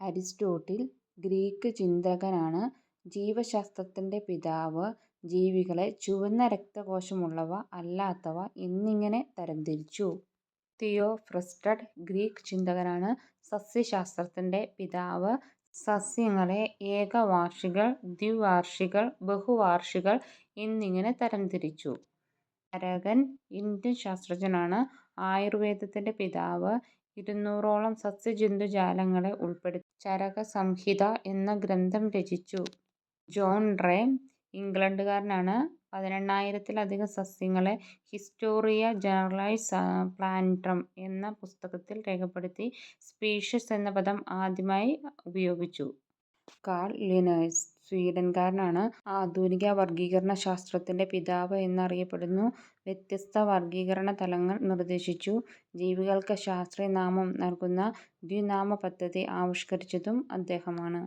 Aristotle Greek ചിന്തകനാണ്. ജീവശാസ്ത്രത്തിന്റെ പിതാവ്. ജീവികളെ ചുവന്ന രക്തകോശമുള്ളവ, അല്ലാത്തവ എന്നിങ്ങനെ തരംതിരിച്ചു. തിയോഫ്രസ്റ്റഡ് ഗ്രീക്ക് ചിന്തകനാണ്. സസ്യശാസ്ത്രത്തിന്റെ പിതാവ്. സസ്യങ്ങളെ ഏകവാർഷികൾ, ദ്വിവാർഷികൾ, ബഹുവാർഷികൾ എന്നിങ്ങനെ തരംതിരിച്ചു. ചരകൻ ഇന്ത്യൻ ശാസ്ത്രജ്ഞനാണ്. ആയുർവേദത്തിന്റെ പിതാവ്. 200ഓളം സസ്യജന്തുജാലങ്ങളെ ഉൾപ്പെടുത്തി ചരകസംഹിത എന്ന ഗ്രന്ഥം രചിച്ചു. John ray ഇംഗ്ലണ്ടുകാരനാണ്. 18,000-ലധികം സസ്യങ്ങളെ ഹിസ്റ്റോറിയ ജനറലിസ് പ്ലാന്ററം എന്ന പുസ്തകത്തിൽ രേഖപ്പെടുത്തി. സ്പീഷീസ് എന്ന പദം ആദ്യമായി ഉപയോഗിച്ചു. കാൾ ലിനേഴ്സ് സ്വീഡൻകാരനാണ്. ആധുനിക വർഗീകരണ ശാസ്ത്രത്തിന്റെ പിതാവ് എന്നറിയപ്പെടുന്നു. വ്യത്യസ്ത വർഗീകരണ തലങ്ങൾ നിർദ്ദേശിച്ചു. ജീവികൾക്ക് ശാസ്ത്രീയ നാമം നൽകുന്ന ദ്വിനാമപദ്ധതി ആവിഷ്കരിച്ചതും അദ്ദേഹമാണ്.